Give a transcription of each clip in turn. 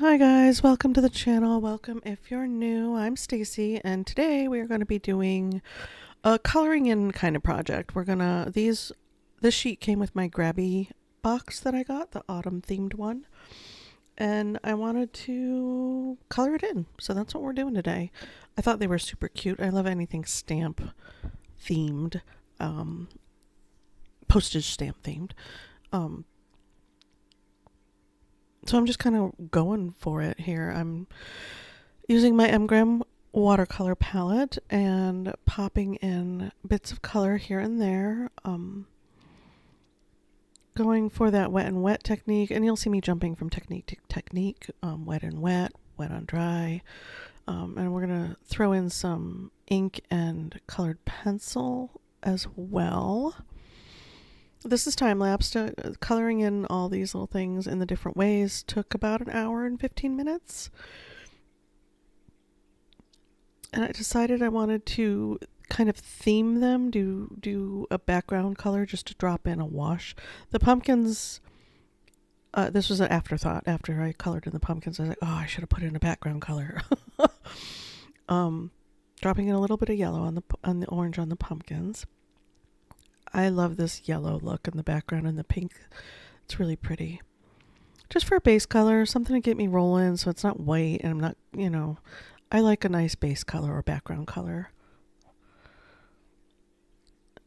Hi guys, welcome to the channel. Welcome if you're new. I'm Stacy and today we are going to be doing a coloring in kind of project. This sheet came with my Grabie box that I got, the autumn themed one, and I wanted to color it in. So that's what we're doing today. I thought they were super cute. I love anything stamp themed, postage stamp themed. So I'm just kind of going for it here. I'm using my M watercolor palette and popping in bits of color here and there. Going for that wet and wet technique, and you'll see me jumping from technique to technique, wet and wet, wet on dry. And we're going to throw in some ink and colored pencil as well. This is time-lapsed. Coloring in all these little things in the different ways took about an hour and 15 minutes. And I decided I wanted to kind of theme them, do a background color just to drop in a wash. The pumpkins, this was an afterthought. After I colored in the pumpkins, I was like, oh, I should have put in a background color. Dropping in a little bit of yellow on the orange on the pumpkins. I love this yellow look in the background and the pink. It's really pretty. Just for a base color, something to get me rolling so it's not white and I'm not, I like a nice base color or background color.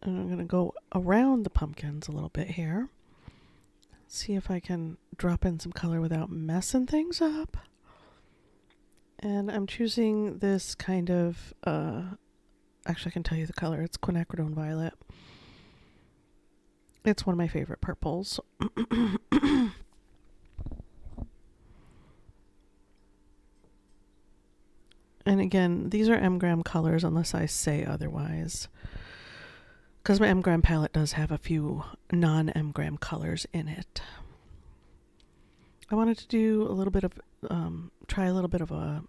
And I'm going to go around the pumpkins a little bit here. See if I can drop in some color without messing things up. And I'm choosing this kind of, actually I can tell you the color. It's quinacridone violet. It's one of my favorite purples. And again, these are M colors unless I say otherwise. Because my M palette does have a few non-M colors in it. I wanted to do a little bit of, try a little bit of a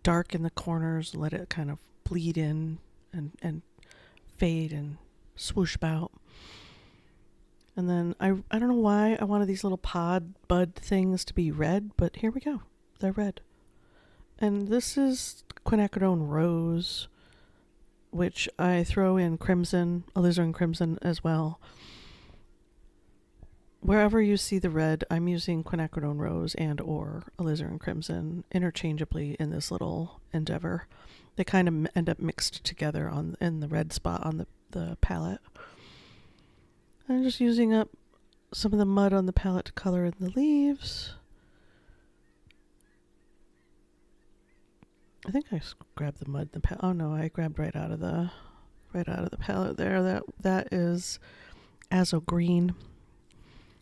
dark in the corners, let it kind of bleed in and fade and swoosh about. And then I don't know why I wanted these little bud things to be red, but here we go. They're red. And this is quinacridone rose, which I throw in crimson, alizarin crimson as well. Wherever you see the red, I'm using quinacridone rose and or alizarin crimson interchangeably in this little endeavor. They kind of end up mixed together in the red spot on the palette. I'm just using up some of the mud on the palette to color in the leaves. I think I grabbed the mud in the palette. Oh no, I grabbed right out of the palette there. That is azo green.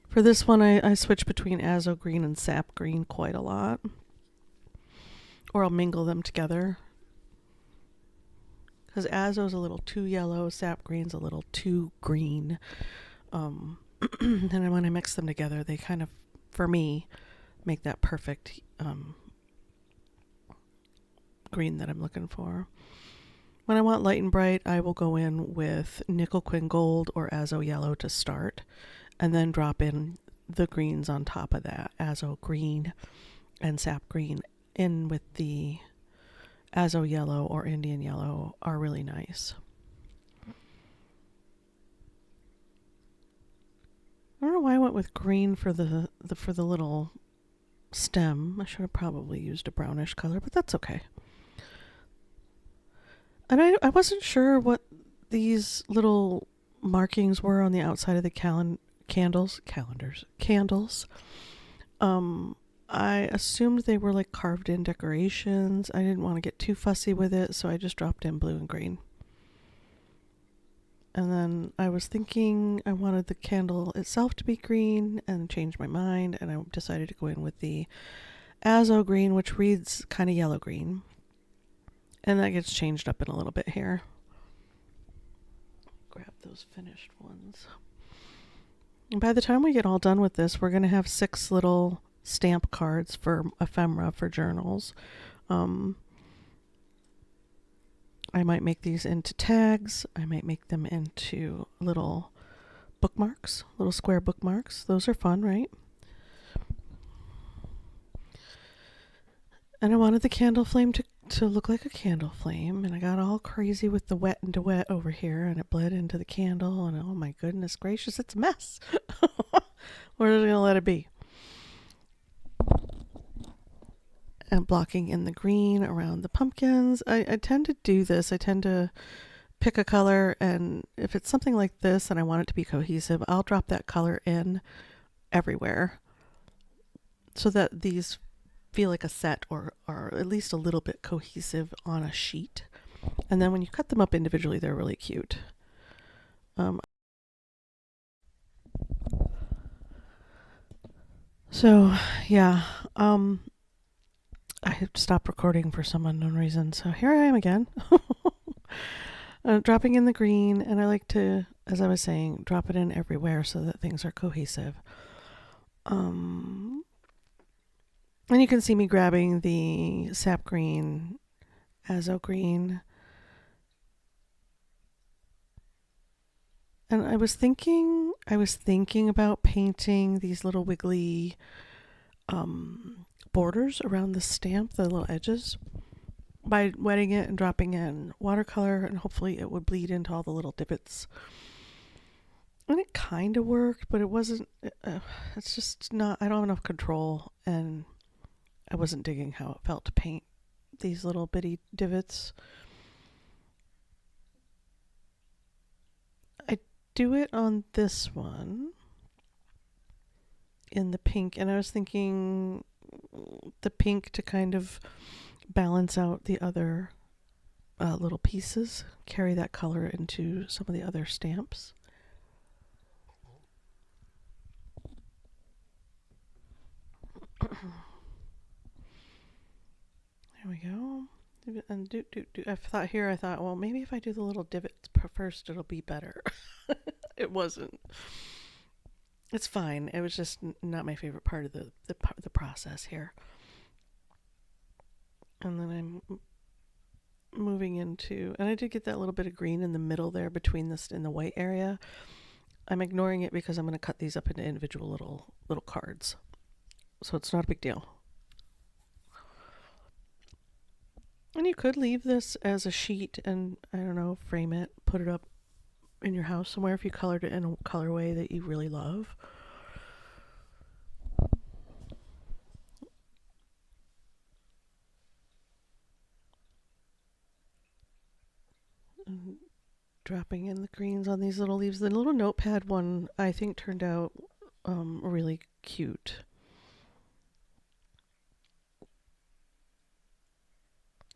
For this one, I switch between azo green and sap green quite a lot, or I'll mingle them together. Because azo's a little too yellow, sap green's a little too green. And then when I mix them together, they kind of, for me, make that perfect green that I'm looking for. When I want light and bright, I will go in with nickel quin gold or azo yellow to start, and then drop in the greens on top of that. Azo green and sap green in with the azo yellow or Indian yellow are really nice. I don't know why I went with green for the little stem. I should have probably used a brownish color, but that's okay. And I wasn't sure what these little markings were on the outside of the candles. I assumed they were like carved in decorations. I didn't want to get too fussy with it, so I just dropped in blue and green. And then I was thinking I wanted the candle itself to be green and changed my mind, and I decided to go in with the azo green, which reads kind of yellow green. And that gets changed up in a little bit here. Grab those finished ones. And by the time we get all done with this, we're going to have 6 little stamp cards for ephemera for journals. I might make these into tags. I might make them into little bookmarks, little square bookmarks. Those are fun, right? And I wanted the candle flame to look like a candle flame, and I got all crazy with the wet and wet over here, and it bled into the candle, and oh my goodness gracious, it's a mess. We're just gonna let it be. And blocking in the green around the pumpkins. I tend to do this. I tend to pick a color, and if it's something like this and I want it to be cohesive, I'll drop that color in everywhere so that these feel like a set or at least a little bit cohesive on a sheet. And then when you cut them up individually, they're really cute. So yeah, I stopped recording for some unknown reason. So here I am again, dropping in the green, and I like to, as I was saying, drop it in everywhere so that things are cohesive. And you can see me grabbing the sap green, azo green. And I was thinking about painting these little wiggly borders around the stamp, the little edges, by wetting it and dropping in watercolor, and hopefully it would bleed into all the little divots. And it kind of worked, but it wasn't, it's just not, I don't have enough control, and I wasn't digging how it felt to paint these little bitty divots. I do it on this one in the pink, and I was thinking the pink to kind of balance out the other little pieces, carry that color into some of the other stamps. There we go. And I thought, well, maybe if I do the little divots first, it'll be better. It wasn't. It's fine. It was just not my favorite part of the process here. And then I'm moving into, and I did get that little bit of green in the middle there between this and the white area. I'm ignoring it because I'm going to cut these up into individual little cards. So it's not a big deal. And you could leave this as a sheet and, I don't know, frame it, put it up in your house somewhere if you colored it in a colorway that you really love. And dropping in the greens on these little leaves. The little notepad one, I think, turned out really cute.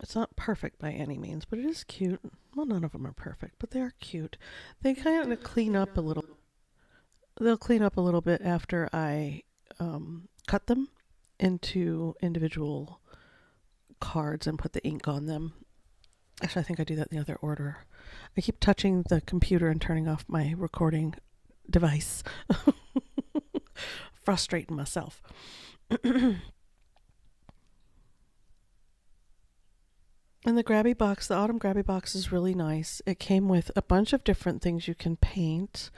It's not perfect by any means, but it is cute. Well, none of them are perfect, but they are cute. They kind of clean up a little. They'll clean up a little bit after I cut them into individual cards and put the ink on them. Actually, I think I do that in the other order. I keep touching the computer and turning off my recording device. Frustrating myself. And the Grabie box, the autumn Grabie box is really nice. It came with a bunch of different things you can paint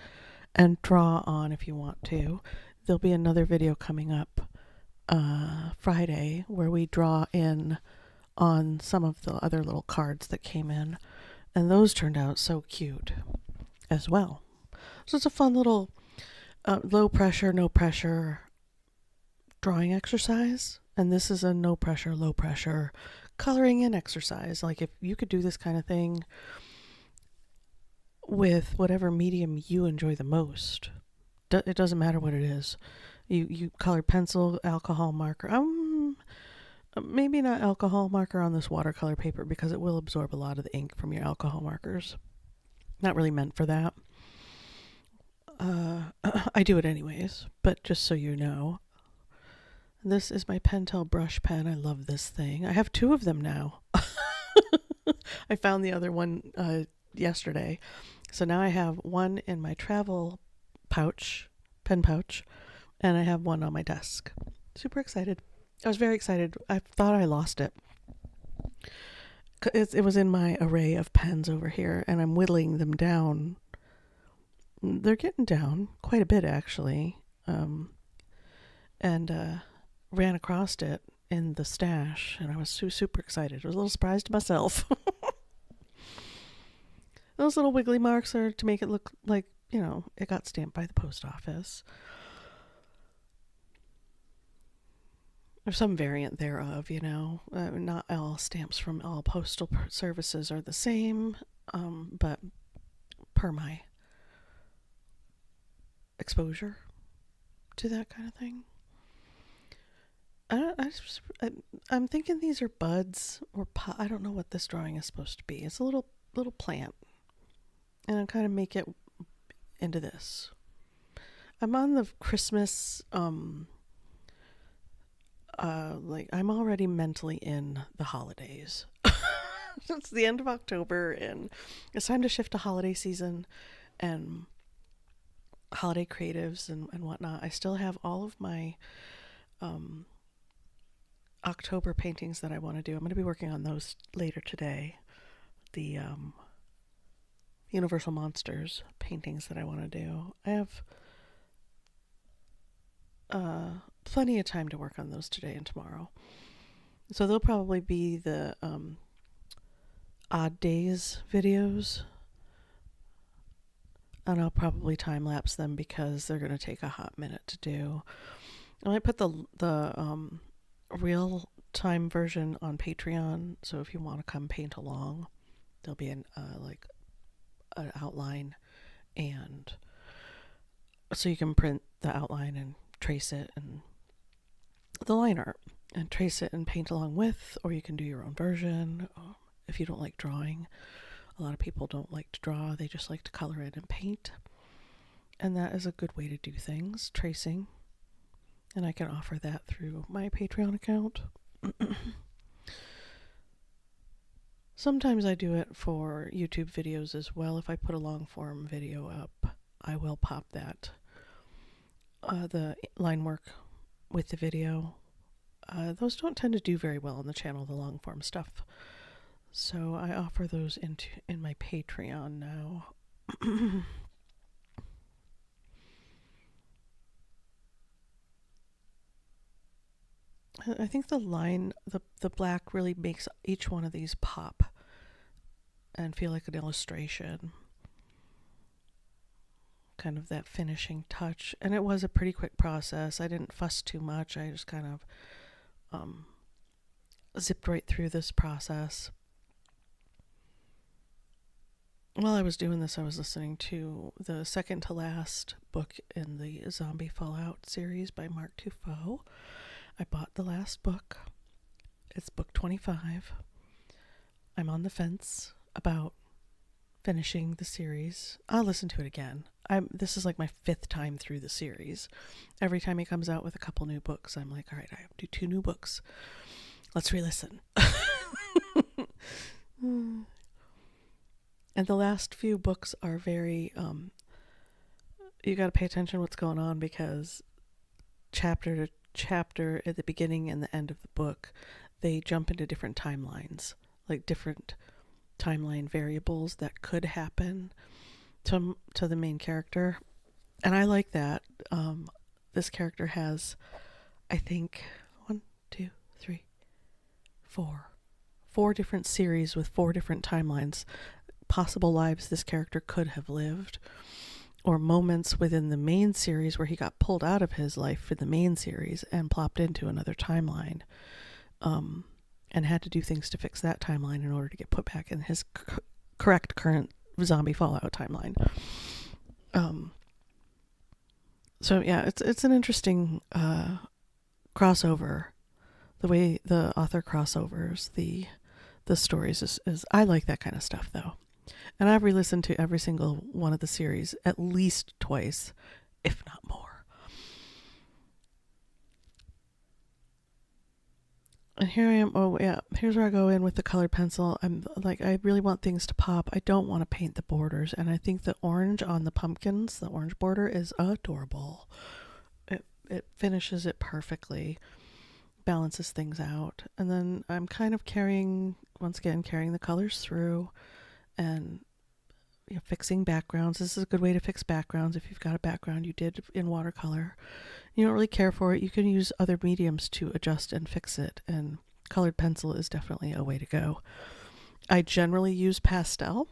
and draw on if you want to. There'll be another video coming up Friday where we draw in on some of the other little cards that came in, and those turned out so cute as well. So it's a fun little low pressure, no pressure drawing exercise, and this is a no pressure, low pressure coloring in exercise. Like if you could do this kind of thing with whatever medium you enjoy the most, it doesn't matter what it is. You colored pencil, alcohol marker. Maybe not alcohol marker on this watercolor paper because it will absorb a lot of the ink from your alcohol markers. Not really meant for that. I do it anyways, but just so you know. This is my Pentel brush pen. I love this thing. I have two of them now. I found the other one yesterday. So now I have one in my travel pouch, pen pouch, and I have one on my desk. Super excited. I was very excited. I thought I lost it. It was in my array of pens over here, and I'm whittling them down. They're getting down quite a bit, actually. And ran across it in the stash, and I was super excited. I was a little surprised myself. Those little wiggly marks are to make it look like, it got stamped by the post office. Or some variant thereof, not all stamps from all postal services are the same, but per my exposure to that kind of thing. I'm thinking these are buds or I don't know what this drawing is supposed to be. It's a little plant, and I kind of make it into this. I'm on the Christmas, I'm already mentally in the holidays. It's the end of October, and it's time to shift to holiday season and holiday creatives and whatnot. I still have all of my October paintings that I want to do. I'm going to be working on those later today. The Universal Monsters paintings that I want to do. I have plenty of time to work on those today and tomorrow. So they'll probably be the odd days videos. And I'll probably time lapse them because they're going to take a hot minute to do. I might put the real time version on Patreon. So if you want to come paint along, there'll be an outline, and so you can print the outline and trace it, and the line art, and trace it and paint along with, or you can do your own version. If you don't like drawing, a lot of people don't like to draw, they just like to color in and paint, and that is a good way to do things, tracing, and I can offer that through my Patreon account. Sometimes I do it for YouTube videos as well. If I put a long form video up, I will pop that, the line work with the video. Those don't tend to do very well on the channel, the long form stuff. So I offer those in my Patreon now. I think the line, the black really makes each one of these pop and feel like an illustration. Kind of that finishing touch. And it was a pretty quick process. I didn't fuss too much. I just kind of zipped right through this process. While I was doing this, I was listening to the second to last book in the Zombie Fallout series by Mark Tufo. I bought the last book. It's book 25. I'm on the fence about finishing the series. I'll listen to it again. This is like my 5th time through the series. Every time he comes out with a couple new books, I'm like, all right, I have to do 2 new books. Let's re-listen. And the last few books are very, you got to pay attention to what's going on, because chapter to chapter at the beginning and the end of the book, they jump into different timelines, like different timeline variables that could happen to the main character. And I like that. This character has, I think, 1, 2, 3, 4 different series with 4 different timelines, possible lives this character could have lived, or moments within the main series where he got pulled out of his life for the main series and plopped into another timeline, and had to do things to fix that timeline in order to get put back in his correct current Zombie Fallout timeline. So yeah, it's an interesting crossover. The way the author crossovers the stories is I like that kind of stuff, though. And I've re-listened to every single one of the series at least twice, if not more. And here I am. Oh yeah, here's where I go in with the colored pencil. I'm like, I really want things to pop. I don't want to paint the borders, and I think the orange on the pumpkins, the orange border, is adorable. It finishes it perfectly, balances things out, and then I'm kind of carrying the colors through, and fixing backgrounds. This is a good way to fix backgrounds if you've got a background you did in watercolor. you don't really care for it, you can use other mediums to adjust and fix it, and colored pencil is definitely a way to go. I generally use pastel,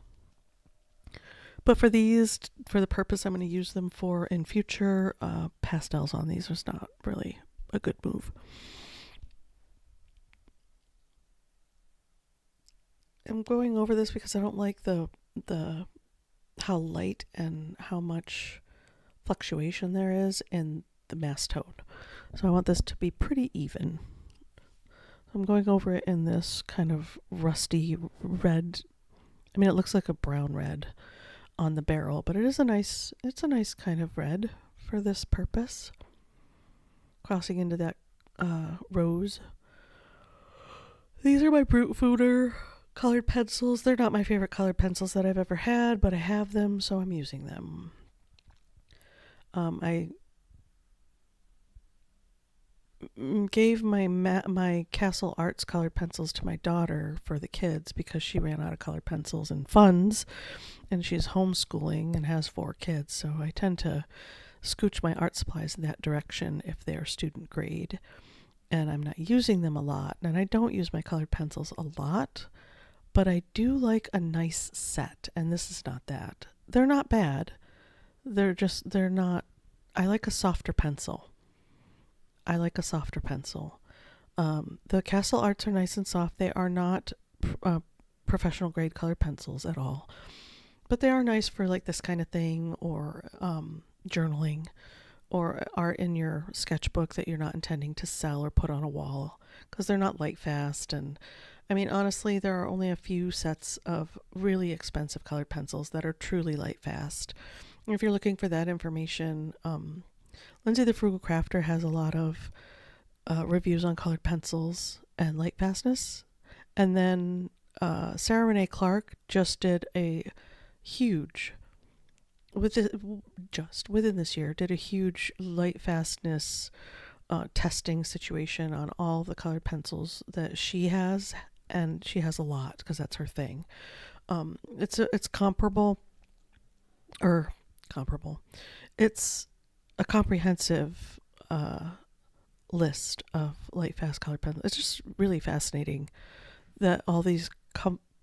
but for these, for the purpose I'm going to use them for in future, pastels on these is not really a good move. I'm going over this because I don't like the how light and how much fluctuation there is in the mass tone. So I want this to be pretty even. I'm going over it in this kind of rusty red. I mean, it looks like a brown red on the barrel, but it's a nice kind of red for this purpose. Crossing into that rose. These are my Brute Fooder colored pencils. They're not my favorite colored pencils that I've ever had, but I have them, so I'm using them. I gave my Castle Arts colored pencils to my daughter for the kids because she ran out of colored pencils and funds, and she's homeschooling and has 4 kids, so I tend to scooch my art supplies in that direction if they're student grade, and I'm not using them a lot, and I don't use my colored pencils a lot, but I do like a nice set, and this is not that. They're not bad. They're not, I like a softer pencil. The Castle Arts are nice and soft. They are not professional grade colored pencils at all, but they are nice for like this kind of thing, or journaling, or art in your sketchbook that you're not intending to sell or put on a wall, because they're not light fast. And I mean, honestly, there are only a few sets of really expensive colored pencils that are truly light fast. And if you're looking for that information, Lindsay the Frugal Crafter has a lot of reviews on colored pencils and light fastness. And then Sarah Renee Clark just did a huge, within this year, did a huge light fastness testing situation on all the colored pencils that she has, and she has a lot because that's her thing. It's comparable. It's a comprehensive list of light fast colored pencils. It's just really fascinating that all these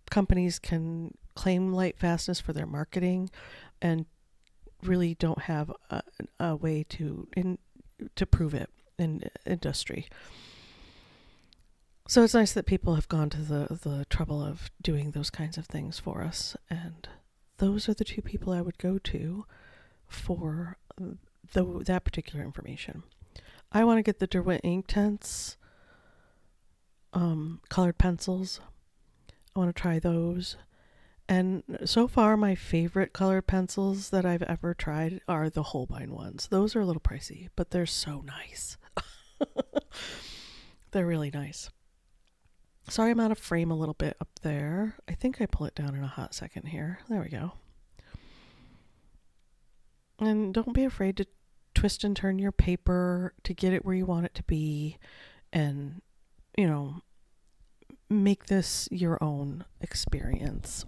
companies can claim light fastness for their marketing and really don't have a way to prove it in industry. So it's nice that people have gone to the trouble of doing those kinds of things for us, and those are the 2 people I would go to for that particular information. I want to get the Derwent Inktense colored pencils. I want to try those. And so far, my favorite colored pencils that I've ever tried are the Holbein ones. Those are a little pricey, but they're so nice. They're really nice. Sorry, I'm out of frame a little bit up there. I think I pull it down in a hot second here. There we go. And don't be afraid to twist and turn your paper to get it where you want it to be, and, make this your own experience.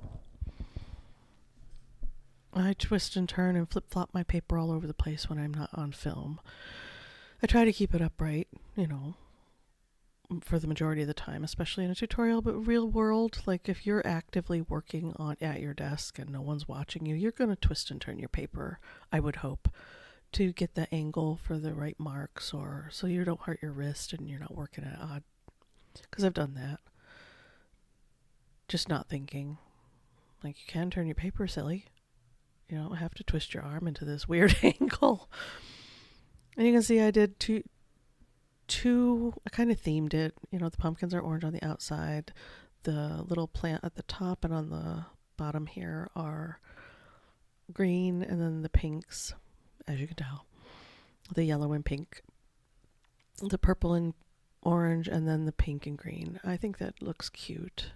I twist and turn and flip-flop my paper all over the place when I'm not on film. I try to keep it upright, for the majority of the time, especially in a tutorial, but real world, like if you're actively working at your desk and no one's watching you, you're going to twist and turn your paper, I would hope, to get the angle for the right marks, or so you don't hurt your wrist and you're not working at odd. Because I've done that. Just not thinking. Like, you can turn your paper, silly. You don't have to twist your arm into this weird angle. And you can see I did two, I kind of themed it. The pumpkins are orange on the outside. The little plant at the top and on the bottom here are green, and then the pinks, as you can tell, the yellow and pink, the purple and orange, and then the pink and green. I think that looks cute.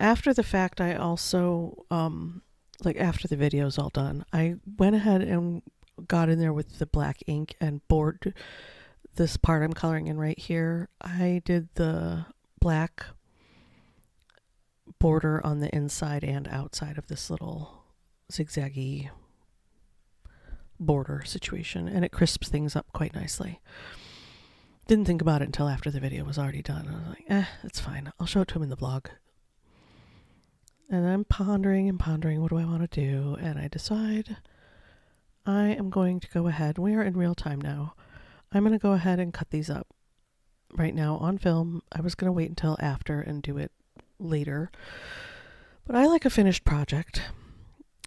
After the fact, I also, after the video's all done, I went ahead and got in there with the black ink and bored this part I'm coloring in right here. I did the black border on the inside and outside of this little zigzaggy border situation, and it crisps things up quite nicely. Didn't think about it until after the video was already done. I was like, it's fine. I'll show it to him in the vlog. And I'm pondering and pondering, what do I want to do? And I decide I am going to go ahead. We are in real time now. I'm going to go ahead and cut these up right now on film. I was going to wait until after and do it later. But I like a finished project.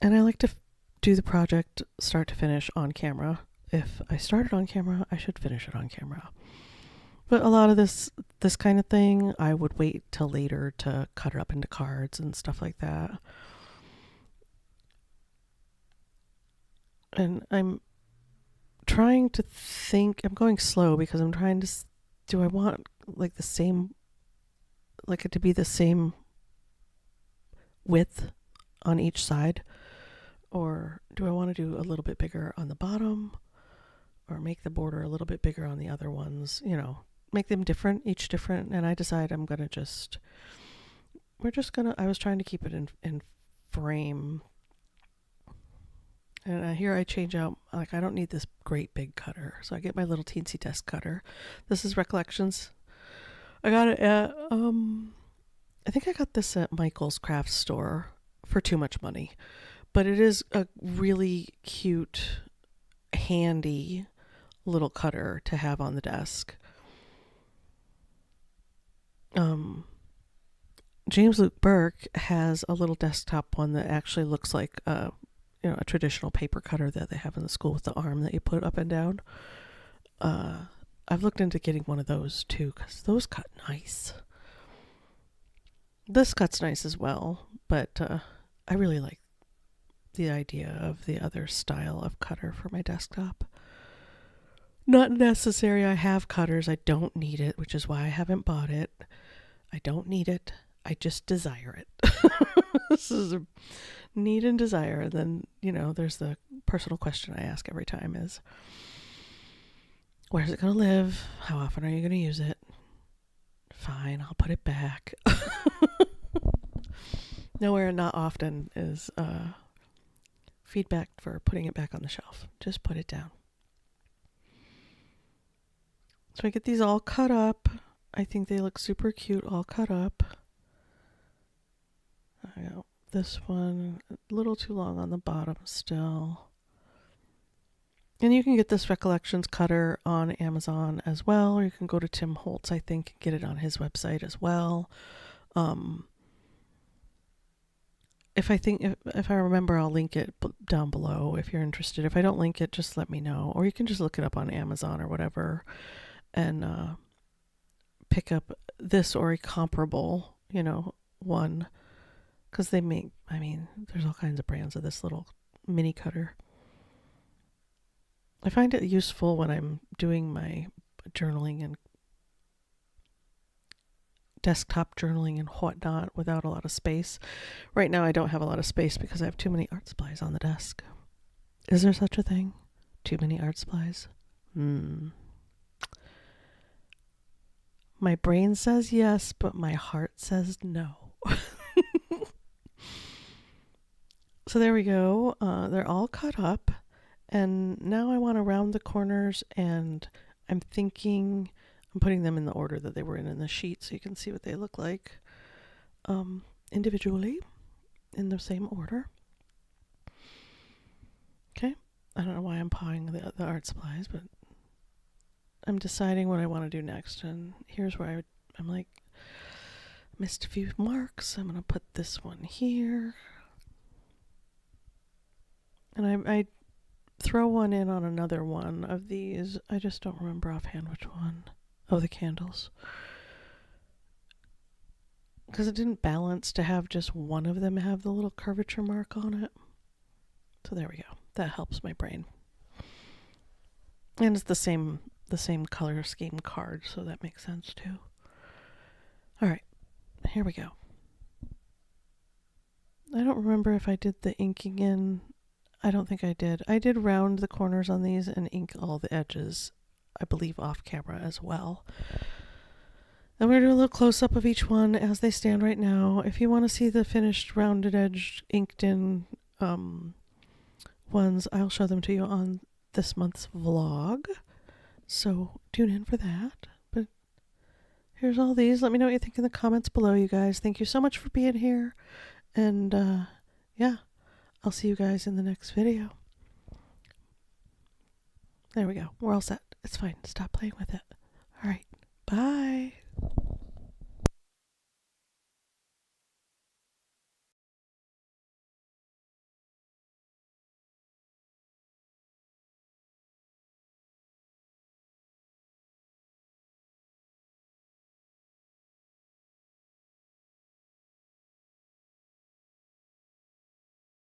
And I like to do the project start to finish on camera. If I started on camera, I should finish it on camera. But a lot of this kind of thing, I would wait till later to cut it up into cards and stuff like that. And I'm trying to think, I'm going slow because I'm trying to, do I want like the same, like it to be the same width on each side? Or do I want to do a little bit bigger on the bottom? Or make the border a little bit bigger on the other ones, you know, make them different, each different. And I decide I'm going to I was trying to keep it in frame. And here I change out, like I don't need this great big cutter. So I get my little teensy desk cutter. This is Recollections. I got it at, I think I got this at Michael's craft store for too much money. But it is a really cute, handy little cutter to have on the desk. James Luke Burke has a little desktop one that actually looks like a traditional paper cutter that they have in the school with the arm that you put up and down. I've looked into getting one of those too because those cut nice. This cuts nice as well, but I really like the idea of the other style of cutter for my desktop. Not necessary. I have cutters. I don't need it, which is why I haven't bought it. I don't need it. I just desire it. This is a need and desire. And then, there's the personal question I ask every time is, where's it going to live? How often are you going to use it? Fine, I'll put it back. Nowhere, not often is feedback for putting it back on the shelf. Just put it down. So I get these all cut up. I think they look super cute all cut up. I got this one a little too long on the bottom still. And you can get this Recollections cutter on Amazon as well, or you can go to Tim Holtz, I think, and get it on his website as well. If I remember, I'll link it down below if you're interested. If I don't link it, just let me know. Or you can just look it up on Amazon or whatever and pick up this or a comparable, one. Because they make, there's all kinds of brands of this little mini cutter. I find it useful when I'm doing my journaling and desktop journaling and whatnot without a lot of space. Right now I don't have a lot of space because I have too many art supplies on the desk. Is there such a thing? Too many art supplies? My brain says yes, but my heart says no. So there we go. They're all cut up. And now I want to round the corners, and I'm putting them in the order that they were in the sheet so you can see what they look like individually in the same order. Okay. I don't know why I'm pawing the art supplies, but I'm deciding what I want to do next. And here's where I'm like, missed a few marks. I'm going to put this one here. And I throw one in on another one of these. I just don't remember offhand which one. Oh, the candles. Because it didn't balance to have just one of them have the little curvature mark on it. So there we go. That helps my brain. And it's the same color scheme card, so that makes sense too. All right, here we go. I don't remember if I did the inking in. I don't think I did. I did round the corners on these and ink all the edges, I believe off camera as well. And we're going to do a little close-up of each one as they stand right now. If you want to see the finished rounded edge inked in ones, I'll show them to you on this month's vlog. So tune in for that. But here's all these. Let me know what you think in the comments below, you guys. Thank you so much for being here. And yeah, I'll see you guys in the next video. There we go. We're all set. It's fine. Stop playing with it. All right. Bye.